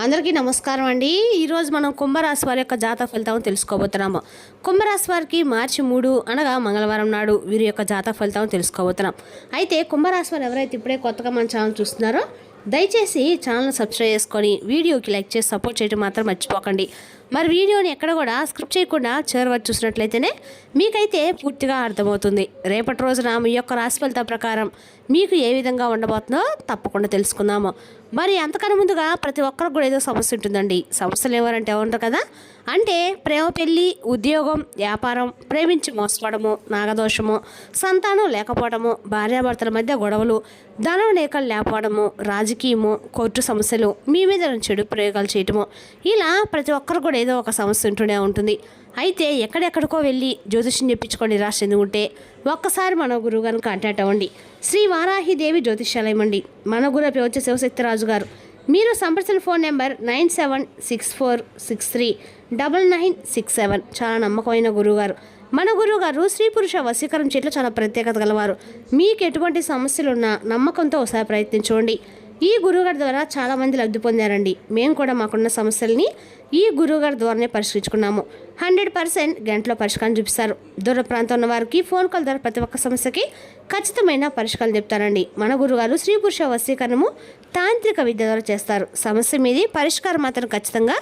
అందరికీ నమస్కారం అండి. ఈరోజు మనం కుంభరాశి వారి యొక్క జాతక ఫలితాలను తెలుసుకోబోతున్నాము. కుంభరాశి వారికి మార్చి 3 అనగా మంగళవారం నాడు వీరి యొక్క జాతక ఫలితాలను తెలుసుకోబోతున్నాం. అయితే కుంభరాశి వారు ఎవరైతే ఇప్పుడే కొత్తగా మన ఛానల్ చూస్తున్నారో దయచేసి ఛానల్ని సబ్స్క్రైబ్ చేసుకొని వీడియోకి లైక్ చేసి సపోర్ట్ చేయడం మాత్రం మర్చిపోకండి. మరి వీడియోని ఎక్కడ కూడా స్క్రిప్ట్ చేయకుండా చివరి చూసినట్లయితేనే మీకైతే పూర్తిగా అర్థమవుతుంది. రేపటి రోజున మీ యొక్క రాశి ఫలితం ప్రకారం మీకు ఏ విధంగా ఉండబోతుందో తప్పకుండా తెలుసుకుందాము. మరి అంతకన్నా ముందుగా ప్రతి ఒక్కరికి కూడా ఏదో సమస్య ఉంటుందండి. సమస్యలు ఎవరంటే ఉంటారు కదా, అంటే ప్రేమ, పెళ్ళి, ఉద్యోగం, వ్యాపారం, ప్రేమించి మోసపడము, నాగదోషము, సంతానం లేకపోవడము, భార్యాభర్తల మధ్య గొడవలు, ధనం లేఖలు లేకపోవడము, రాజకీయము, కోర్టు సమస్యలు, మీ మీద చెడు ప్రయోగాలు చేయటము, ఇలా ప్రతి ఒక్కరు కూడా ఏదో ఒక సమస్య ఉంటూనే ఉంటుంది. అయితే ఎక్కడెక్కడికో వెళ్ళి జ్యోతిష్యం చెప్పించుకొని నిరాశ ఎందుకుంటే ఒక్కసారి మన గురువు గారిని కాంటాక్ట్ అవ్వండి. శ్రీ వారాహిదేవి జ్యోతిష్యాలయం అండి. మన గురువు పేరు వచ్చే శివశక్తిరాజు గారు. మీరు సంప్రదించిన ఫోన్ నెంబర్ 9764639967. చాలా నమ్మకమైన గురువుగారు. మన గురువు గారు స్త్రీ పురుష వశీకరణ చేయట్లో చాలా ప్రత్యేకత గలవారు. మీకు ఎటువంటి సమస్యలున్నా నమ్మకంతో ఒకసారి ప్రయత్నించండి. ఈ గురువుగారి ద్వారా చాలామంది లబ్ధి పొందారండి. మేము కూడా మాకున్న సమస్యల్ని ఈ గురువుగారి ద్వారానే పరిష్కరించుకున్నాము. 100% గంటలో పరిష్కారం చూపిస్తారు. దూర ప్రాంతం ఉన్న వారికి ఫోన్ కాల్ ద్వారా ప్రతి ఒక్క సమస్యకి ఖచ్చితమైన పరిష్కారం చెప్తారండి. మన గురుగారు స్త్రీ పురుష వశీకరణము తాంత్రిక విద్య ద్వారా చేస్తారు. సమస్య మీది పరిష్కారం మాత్రం ఖచ్చితంగా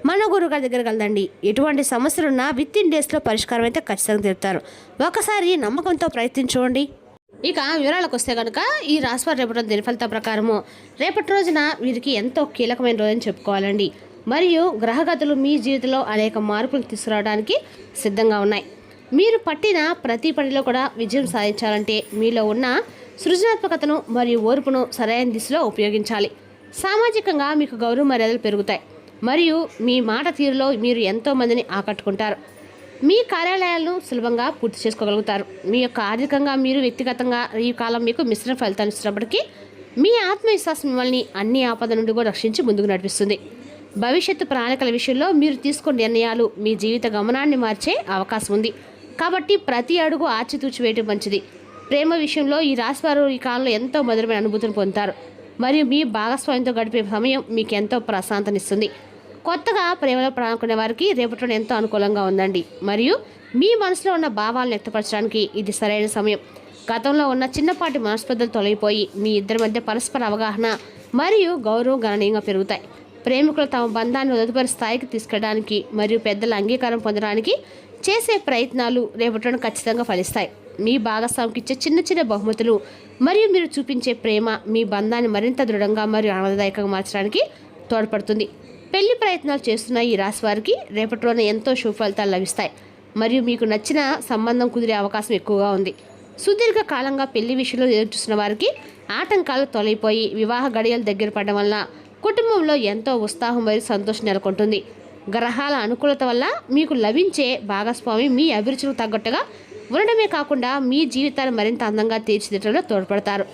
మన గురుగారి దగ్గర కలదండి. ఎటువంటి సమస్యలున్నా విత్-ఇన్ డేస్లో పరిష్కారం అయితే ఖచ్చితంగా చెప్తారు. ఒకసారి నమ్మకంతో ప్రయత్నించుకోండి. ఇక వివరాలకు వస్తే కనుక ఈ రాశివారి రేపటి దిన ఫలితాల ప్రకారము రేపటి రోజున వీరికి ఎంతో కీలకమైన రోజని చెప్పుకోవాలండి. మరియు గ్రహగతులు మీ జీవితంలో అనేక మార్పులు తీసుకురావడానికి సిద్ధంగా ఉన్నాయి. మీరు పట్టిన ప్రతి పనిలో కూడా విజయం సాధించాలంటే మీలో ఉన్న సృజనాత్మకతను మరియు ఓర్పును సరైన దిశలో ఉపయోగించాలి. సామాజికంగా మీకు గౌరవ మర్యాదలు పెరుగుతాయి మరియు మీ మాట తీరులో మీరు ఎంతోమందిని ఆకట్టుకుంటారు. మీ కార్యాలయాలను సులభంగా పూర్తి చేసుకోగలుగుతారు. మీ యొక్క ఆర్థికంగా మీరు వ్యక్తిగతంగా ఈ కాలం మీకు మిశ్రమ ఫలితాలు ఇచ్చినప్పటికీ మీ ఆత్మవిశ్వాసం మిమ్మల్ని అన్ని ఆపద నుండి కూడా రక్షించి ముందుకు నడిపిస్తుంది. భవిష్యత్తు ప్రణాళికల విషయంలో మీరు తీసుకున్న నిర్ణయాలు మీ జీవిత గమనాన్ని మార్చే అవకాశం ఉంది. కాబట్టి ప్రతి అడుగు ఆచితూచి వేయటం మంచిది. ప్రేమ విషయంలో ఈ రాశివారు ఈ కాలంలో ఎంతో మధురమైన అనుభూతిని పొందుతారు మరియు మీ భాగస్వామ్యంతో గడిపే సమయం మీకు ఎంతో ప్రశాంతనిస్తుంది. కొత్తగా ప్రేమలో ప్రాణుకునే వారికి రేపటి ఎంతో అనుకూలంగా ఉందండి. మరియు మీ మనసులో ఉన్న భావాలను వ్యక్తపరచడానికి ఇది సరైన సమయం. గతంలో ఉన్న చిన్నపాటి మనస్పర్ధలు తొలగిపోయి మీ ఇద్దరి మధ్య పరస్పర అవగాహన మరియు గౌరవం గణనీయంగా పెరుగుతాయి. ప్రేమికులు తమ బంధాన్ని తదుపరి స్థాయికి తీసుకెళ్ళడానికి మరియు పెద్దల అంగీకారం పొందడానికి చేసే ప్రయత్నాలు రేపటి ఖచ్చితంగా ఫలిస్తాయి. మీ భాగస్వామికి ఇచ్చే చిన్న చిన్న బహుమతులు మరియు మీరు చూపించే ప్రేమ మీ బంధాన్ని మరింత దృఢంగా మరియు ఆనందదాయకంగా మార్చడానికి తోడ్పడుతుంది. పెళ్లి ప్రయత్నాలు చేస్తున్న ఈ రాశి వారికి రేపటి రోజున ఎంతో శుభ ఫలితాలు లభిస్తాయి మరియు మీకు నచ్చిన సంబంధం కుదిరే అవకాశం ఎక్కువగా ఉంది. సుదీర్ఘ కాలంగా పెళ్లి విషయంలో ఎదురుచూసిన వారికి ఆటంకాలు తొలగిపోయి వివాహ గడియలు దగ్గర పడడం వల్ల కుటుంబంలో ఎంతో ఉత్సాహం మరియు సంతోషం నెలకొంటుంది. గ్రహాల అనుకూలత వల్ల మీకు లభించే భాగస్వామి మీ అభిరుచులకు తగ్గట్టుగా ఉండడమే కాకుండా మీ జీవితాన్ని మరింత అందంగా తీర్చిదిద్దడంలో తోడ్పడతారు.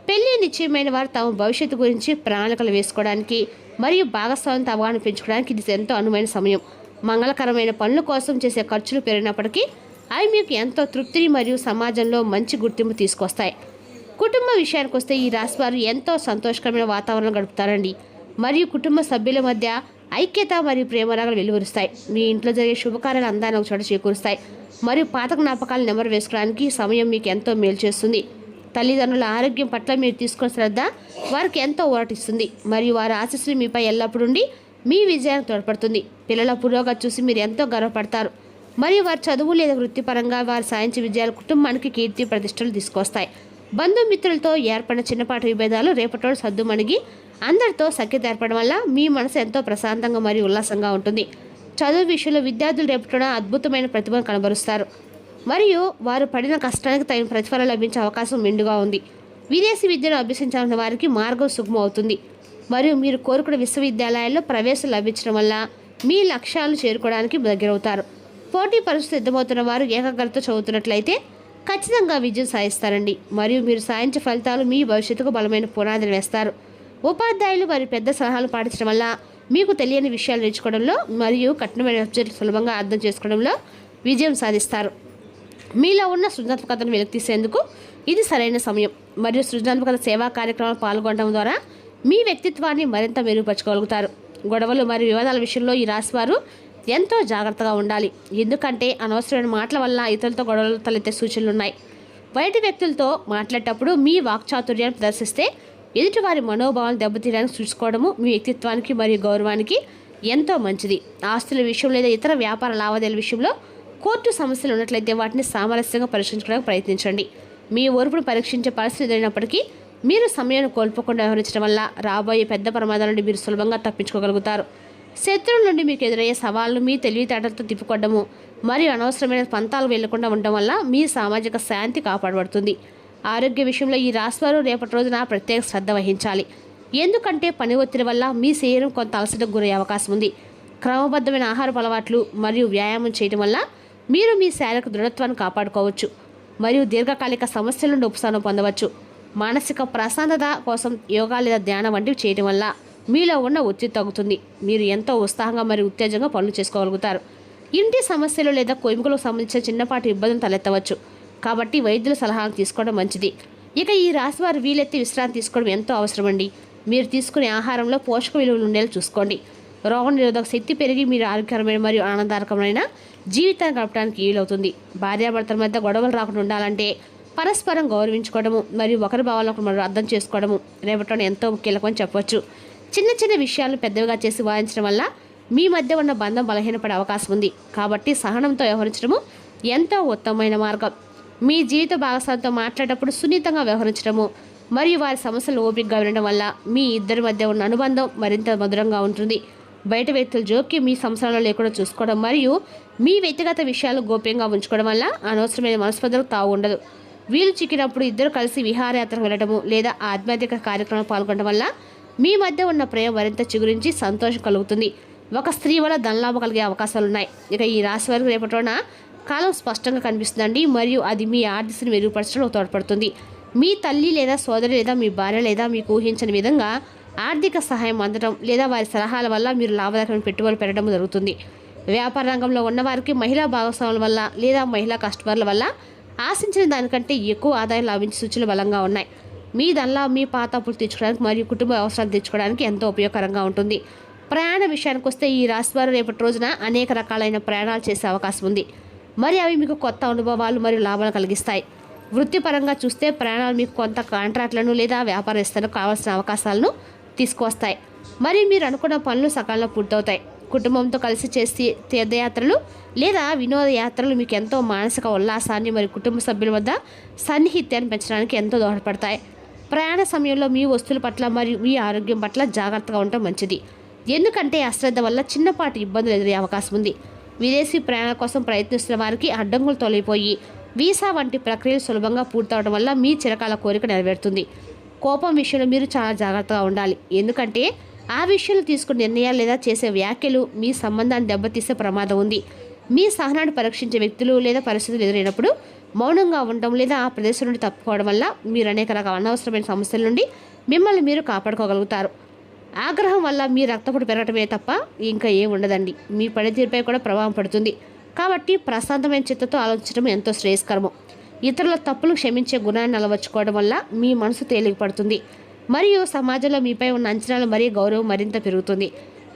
పెళ్లి నిశ్చయమైన వారు తమ భవిష్యత్తు గురించి ప్రణాళికలు వేసుకోవడానికి మరియు భాగస్వామ్యంతో అవగాహన పెంచుకోవడానికి ఇది ఎంతో అనువైన సమయం. మంగళకరమైన పనుల కోసం చేసే ఖర్చులు పెరిగినప్పటికీ అవి మీకు ఎంతో తృప్తిని మరియు సమాజంలో మంచి గుర్తింపు తీసుకొస్తాయి. కుటుంబ విషయానికి వస్తే ఈ రాశివారు ఎంతో సంతోషకరమైన వాతావరణం గడుపుతారండి మరియు కుటుంబ సభ్యుల మధ్య ఐక్యత మరియు ప్రేమరాగాలు వెలువరుస్తాయి. మీ ఇంట్లో జరిగే శుభకార్యాలు అందాన్ని ఒక చోట చేకూరుస్తాయి మరియు పాత జ్ఞాపకాలు నెమరు వేసుకోవడానికి సమయం మీకు ఎంతో మేలు చేస్తుంది. తల్లిదండ్రుల ఆరోగ్యం పట్ల మీరు తీసుకున్న శ్రద్ధ వారికి ఎంతో ఊరటిస్తుంది మరియు వారి ఆశీస్సులు మీపై ఎల్లప్పుడూ మీ విజయానికి తోడ్పడుతుంది. పిల్లల పురోగతి చూసి మీరు ఎంతో గర్వపడతారు మరియు వారి చదువు లేదా వృత్తిపరంగా వారి సాధించే విజయాలు కుటుంబానికి కీర్తి ప్రతిష్టలు తీసుకొస్తాయి. బంధుమిత్రులతో ఏర్పడిన చిన్నపాటి విభేదాలు రేపటి సద్దుమణిగి అందరితో సఖ్యత ఏర్పడడం వల్ల మీ మనసు ఎంతో ప్రశాంతంగా మరియు ఉల్లాసంగా ఉంటుంది. చదువు విషయంలో విద్యార్థులు రేపటి అద్భుతమైన ప్రతిభను కనబరుస్తారు మరియు వారు పడిన కష్టానికి తగిన ప్రతిఫలం లభించే అవకాశం మెండుగా ఉంది. విదేశీ విద్యను అభ్యసించాల్సిన వారికి మార్గం సుగమం అవుతుంది మరియు మీరు కోరుకున్న విశ్వవిద్యాలయాల్లో ప్రవేశం లభించడం వల్ల మీ లక్ష్యాలను చేరుకోవడానికి దగ్గరవుతారు. పోటీ పరీక్ష సిద్ధమవుతున్న వారు ఏకాగ్రతతో చదువుతున్నట్లయితే ఖచ్చితంగా విజయం సాధిస్తారండి మరియు మీరు సాధించే ఫలితాలు మీ భవిష్యత్తుకు బలమైన పునాదిని వేస్తారు. ఉపాధ్యాయులు వారి పెద్ద సలహాలు పాటించడం వల్ల మీకు తెలియని విషయాలు నేర్చుకోవడంలో మరియు కఠినమైన సబ్జెక్టులు సులభంగా అర్థం చేసుకోవడంలో విజయం సాధిస్తారు. మీలో ఉన్న సృజనాత్మకతను వెలికితీసేందుకు ఇది సరైన సమయం మరియు సృజనాత్మకత సేవా కార్యక్రమాలు పాల్గొనడం ద్వారా మీ వ్యక్తిత్వాన్ని మరింత మెరుగుపరచుకోగలుగుతారు. గొడవలు మరియు వివాదాల విషయంలో ఈ రాశివారు ఎంతో జాగ్రత్తగా ఉండాలి. ఎందుకంటే అనవసరమైన మాటల వల్ల ఇతరులతో గొడవలు తలెత్తే సూచనలు ఉన్నాయి. బయటి వ్యక్తులతో మాట్లాడేటప్పుడు మీ వాక్చాతుర్యాన్ని ప్రదర్శిస్తే ఎదుటివారి మనోభావాలను దెబ్బతీయడానికి చూసుకోవడము మీ వ్యక్తిత్వానికి మరియు గౌరవానికి ఎంతో మంచిది. ఆస్తుల విషయం లేదా ఇతర వ్యాపార లావాదేవీల విషయంలో కోర్టు సమస్యలు ఉన్నట్లయితే వాటిని సామరస్యంగా పరిష్కరించడానికి ప్రయత్నించండి. మీ ఓర్పును పరీక్షించే పరిస్థితి ఎదురైనప్పటికీ మీరు సమయాన్ని కోల్పోకుండా వ్యవహరించడం వల్ల రాబోయే పెద్ద ప్రమాదాల నుండి మీరు సులభంగా తప్పించుకోగలుగుతారు. శత్రువుల నుండి మీకు ఎదురయ్యే సవాళ్లు మీ తెలివితేటలతో తిప్పుకోవడము మరియు అనవసరమైన పంతాలు వెళ్లకుండా ఉండడం వల్ల మీ సామాజిక శాంతి కాపాడబడుతుంది. ఆరోగ్య విషయంలో ఈ రాశివారు రేపటి రోజున ప్రత్యేక శ్రద్ధ వహించాలి. ఎందుకంటే పని ఒత్తిడి వల్ల మీ శరీరం కొంత అలసటకు గురయ్యే అవకాశం ఉంది. క్రమబద్ధమైన ఆహారపు అలవాట్లు మరియు వ్యాయామం చేయడం వల్ల మీరు మీ శారీరక దృఢత్వాన్ని కాపాడుకోవచ్చు మరియు దీర్ఘకాలిక సమస్యల నుండి ఉపశమనం పొందవచ్చు. మానసిక ప్రశాంతత కోసం యోగా లేదా ధ్యానం వంటివి చేయడం వల్ల మీలో ఉన్న ఒత్తిడి తగ్గుతుంది. మీరు ఎంతో ఉత్సాహంగా మరియు ఉత్తేజంగా పనులు చేసుకోగలుగుతారు. ఇంటి సమస్యలు లేదా కొయ్యలకు సంబంధించిన చిన్నపాటి ఇబ్బందులు తలెత్తవచ్చు. కాబట్టి వైద్యుల సలహాలు తీసుకోవడం మంచిది. ఇక ఈ రాశివారు వీలెత్తి విశ్రాంతి తీసుకోవడం ఎంతో అవసరమండి. మీరు తీసుకునే ఆహారంలో పోషక విలువలు ఉండేలా చూసుకోండి. రోగనిరోధక శక్తి పెరిగి మీరు ఆరోగ్యకరమైన మరియు ఆనందకరమైన జీవితాన్ని గడపడానికి వీలవుతుంది. భార్యాభర్తల మధ్య గొడవలు రాకుండా ఉండాలంటే పరస్పరం గౌరవించుకోవడము మరియు ఒకరి భావాలను మనం అర్థం చేసుకోవడము రేపటిలో ఎంతో కీలకమని చెప్పవచ్చు. చిన్న చిన్న విషయాలను పెద్దవిగా చేసి వాదించడం వల్ల మీ మధ్య ఉన్న బంధం బలహీనపడే అవకాశం ఉంది. కాబట్టి సహనంతో వ్యవహరించడము ఎంతో ఉత్తమమైన మార్గం. మీ జీవిత భాగస్వామితో మాట్లాడేటప్పుడు సున్నితంగా వ్యవహరించడము మరియు వారి సమస్యలు ఓపికగా వినడం వల్ల మీ ఇద్దరి మధ్య ఉన్న అనుబంధం మరింత మధురంగా ఉంటుంది. బయట వ్యక్తుల జోక్యం మీ సంసారంలో లేకుండా చూసుకోవడం మరియు మీ వ్యక్తిగత విషయాలు గోప్యంగా ఉంచుకోవడం వల్ల అనవసరమైన మనస్పర్ధలకు తావు ఉండదు. వీలు చిక్కినప్పుడు ఇద్దరు కలిసి విహారయాత్రకు వెళ్ళడము లేదా ఆధ్యాత్మిక కార్యక్రమాలు పాల్గొనడం వల్ల మీ మధ్య ఉన్న ప్రేమ మరింత చిగురించి సంతోషం కలుగుతుంది. ఒక స్త్రీ వల్ల ధనలాభం కలిగే అవకాశాలు ఉన్నాయి. ఇక ఈ రాశి వారికి రేపటిన కాలం స్పష్టంగా కనిపిస్తుందండి మరియు అది మీ ఆర్థికతను మెరుగుపరచడంలో తోడ్పడుతుంది. మీ తల్లి లేదా సోదరి లేదా మీ భార్య లేదా మీకు ఊహించని విధంగా ఆర్థిక సహాయం అందడం లేదా వారి సలహాల వల్ల మీరు లాభదాయకమైన పెట్టుబడులు పెట్టడం జరుగుతుంది. వ్యాపార రంగంలో ఉన్నవారికి మహిళా భాగస్వాముల వల్ల లేదా మహిళా కస్టమర్ల వల్ల ఆశించిన దానికంటే ఎక్కువ ఆదాయం లాభించే సూచనలు బలంగా ఉన్నాయి. మీ దానిలో మీ పాత అప్పులు తెచ్చుకోవడానికి మరియు కుటుంబ అవసరాలు తెచ్చుకోవడానికి ఎంతో ఉపయోగకరంగా ఉంటుంది. ప్రయాణ విషయానికి వస్తే ఈ రాశివారు రేపటి రోజున అనేక రకాలైన ప్రయాణాలు చేసే అవకాశం ఉంది. మరి అవి మీకు కొత్త అనుభవాలు మరియు లాభాలు కలిగిస్తాయి. వృత్తిపరంగా చూస్తే ప్రయాణాలు మీకు కొంత కాంట్రాక్ట్లను లేదా వ్యాపారస్తులకు కావాల్సిన అవకాశాలను తీసుకువస్తాయి మరియు మీరు అనుకున్న పనులు సకాలంలో పూర్తవుతాయి. కుటుంబంతో కలిసి చేసే తీర్థయాత్రలు లేదా వినోద యాత్రలు మీకు ఎంతో మానసిక ఉల్లాసాన్ని మరియు కుటుంబ సభ్యుల వద్ద సన్నిహిత్యాన్ని పెంచడానికి ఎంతో దోహదపడతాయి. ప్రయాణ సమయంలో మీ వస్తువుల పట్ల మరియు మీ ఆరోగ్యం పట్ల జాగ్రత్తగా ఉండటం మంచిది. ఎందుకంటే అశ్రద్ధ వల్ల చిన్నపాటి ఇబ్బందులు ఎదురయ్యే అవకాశం ఉంది. విదేశీ ప్రయాణాల కోసం ప్రయత్నిస్తున్న వారికి అడ్డంకులు తొలగిపోయి వీసా వంటి ప్రక్రియలు సులభంగా పూర్తవడం వల్ల మీ చిరకాల కోరిక నెరవేరుతుంది. కోపం విషయంలో మీరు చాలా జాగ్రత్తగా ఉండాలి. ఎందుకంటే ఆ విషయంలో తీసుకునే నిర్ణయాలు లేదా చేసే వ్యాఖ్యలు మీ సంబంధాన్ని దెబ్బతీసే ప్రమాదం ఉంది. మీ సహనాన్ని పరీక్షించే వ్యక్తులు లేదా పరిస్థితులు ఎదురైనప్పుడు మౌనంగా ఉండడం లేదా ఆ ప్రదేశం నుండి తప్పుకోవడం వల్ల మీరు అనేక రకాల అనవసరమైన సమస్యల నుండి మిమ్మల్ని మీరు కాపాడుకోగలుగుతారు. ఆగ్రహం వల్ల మీ రక్తపోటు పెరగటమే తప్ప ఇంకా ఏం ఉండదండి. మీ పనితీరుపై కూడా ప్రభావం పడుతుంది. కాబట్టి ప్రశాంతమైన చిత్తతో ఆలోచించడం ఎంతో శ్రేయస్కరము. ఇతరుల తప్పులు క్షమించే గుణాన్ని అలవర్చుకోవడం వల్ల మీ మనసు తేలికపడుతుంది మరియు సమాజంలో మీపై ఉన్న అంచనాలు మరియు గౌరవం మరింత పెరుగుతుంది.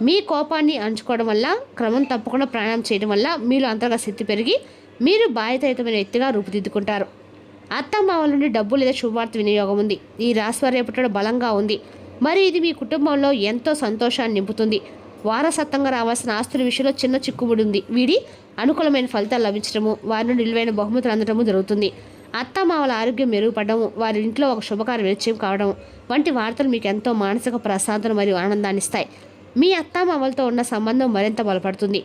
మీ కోపాన్ని అణుచుకోవడం వల్ల క్రమం తప్పకుండా ప్రయాణం చేయడం వల్ల మీలో అంతర్గత శక్తి పెరిగి మీరు బాధ్యతాయుతమైన వ్యక్తిగా రూపుదిద్దుకుంటారు. అత్తమామల నుండి డబ్బు లేదా శుభవార్త వినియోగం ఉంది. ఈ రాశివారి రేపటి బలంగా ఉంది మరియు ఇది మీ కుటుంబంలో ఎంతో సంతోషాన్ని నింపుతుంది. వారసత్వంగా రావాల్సిన ఆస్తుల విషయంలో చిన్న చిక్కుముడి ఉంది. వీడి అనుకూలమైన ఫలితాలు లభించడము, వారి నుండి విలువైన బహుమతులు అందడము జరుగుతుంది. అత్తమామల ఆరోగ్యం మెరుగుపడము, వారి ఇంట్లో ఒక శుభకార్యం నిశ్చయం కావడం వంటి వార్తలు మీకు ఎంతో మానసిక ప్రశాంతత మరియు ఆనందాన్ని ఇస్తాయి. మీ అత్తామామలతో ఉన్న సంబంధం మరింత బలపడుతుంది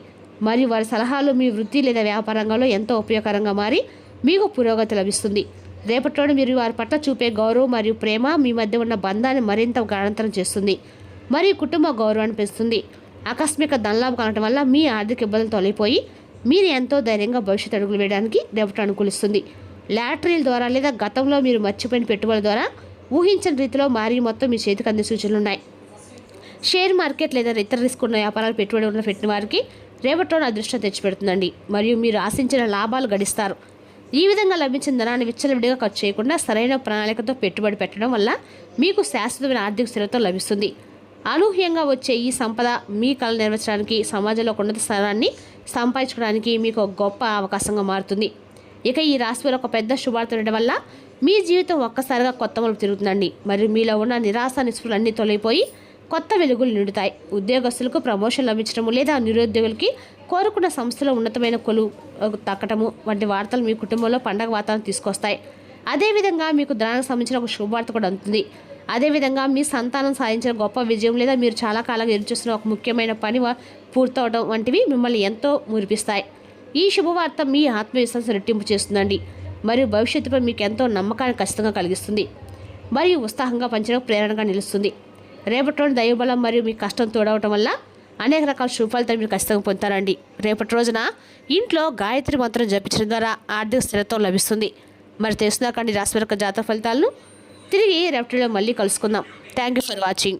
మరియు వారి సలహాలు మీ వృత్తి లేదా వ్యాపార రంగంలో ఎంతో ఉపయోగకరంగా మారి మీకు పురోగతి లభిస్తుంది. రేపటిలోనే మీరు వారి పట్ల చూపే గౌరవం మరియు ప్రేమ మీ మధ్య ఉన్న బంధాన్ని మరింత గాఢతరం చేస్తుంది మరియు కుటుంబ గౌరవాన్ని పెంచుతుంది. ఆకస్మిక ధనలాభం కలగడం వల్ల మీ ఆర్థిక ఇబ్బందులు తొలగిపోయి మీరు ఎంతో ధైర్యంగా భవిష్యత్తు అడుగులు వేయడానికి రేపటి అనుకూలిస్తుంది. లాటరీల ద్వారా లేదా గతంలో మీరు మర్చిపోయిన పెట్టుబడుల ద్వారా ఊహించని రీతిలో మారి మొత్తం మీ చేతికి అందే సూచనలు ఉన్నాయి. షేర్ మార్కెట్ లేదా ఇతర రిస్క్ ఉన్న వ్యాపారాలు పెట్టుబడి ఉన్న పెట్టిన వారికి రేపటిలోనే అదృష్టం తెచ్చిపెడుతుందండి మరియు మీరు ఆశించిన లాభాలు గడిస్తారు. ఈ విధంగా లభించిన ధనాన్ని విచ్చలవిడిగా ఖర్చు చేయకుండా సరైన ప్రణాళికతో పెట్టుబడి పెట్టడం వల్ల మీకు శాశ్వతమైన ఆర్థిక స్థిరత్వం లభిస్తుంది. అనూహ్యంగా వచ్చే ఈ సంపద మీ కళ నెరవేర్చడానికి, సమాజంలో ఒక ఉన్నత స్థానాన్ని సంపాదించుకోవడానికి మీకు ఒక గొప్ప అవకాశంగా మారుతుంది. ఇక ఈ రాశి వారు ఒక పెద్ద శుభార్త ఉండడం వల్ల మీ జీవితం ఒక్కసారిగా కొత్త మలుపు తిరుగుతుందండి. మరియు మీలో ఉన్న నిరాశ నిస్పృహలన్నీ తొలగిపోయి కొత్త వెలుగులు నిండుతాయి. ఉద్యోగస్తులకు ప్రమోషన్ లభించడము లేదా నిరుద్యోగులకి కోరుకున్న సంస్థలో ఉన్నతమైన కొలువు తక్కటము వంటి వార్తలు మీ కుటుంబంలో పండగ వాతావరణం తీసుకొస్తాయి. అదేవిధంగా మీకు ధనానికి సంబంధించిన ఒక శుభవార్త కూడా అందుతుంది. అదేవిధంగా మీ సంతానం సాధించిన గొప్ప విజయం లేదా మీరు చాలా కాలంగా ఎదురుచూస్తున్న ఒక ముఖ్యమైన పని పూర్తవడం వంటివి మిమ్మల్ని ఎంతో మురిపిస్తాయి. ఈ శుభవార్త మీ ఆత్మవిశ్వాసం రెట్టింపు చేస్తుందండి. మరియు భవిష్యత్తుపై మీకు ఎంతో నమ్మకాన్ని ఖచ్చితంగా కలిగిస్తుంది. మరియు ఉత్సాహంగా పనిచేయడానికి ప్రేరణగా నిలుస్తుంది. రేపటి రోజు దైవబలం మరియు మీ కష్టం తోడవటం వల్ల అనేక రకాల శుభఫలితాలు మీరు ఖచ్చితంగా పొందుతారండి. రేపటి రోజున ఇంట్లో గాయత్రి మంత్రం జపించడం ద్వారా ఆర్థిక స్థిరత్వం లభిస్తుంది. మరి తెలుసుకున్నాకండి రాశి యొక్క జాతక ఫలితాలను. తిరిగి రేపటిలో మళ్ళీ కలుసుకుందాం. Thank you for watching.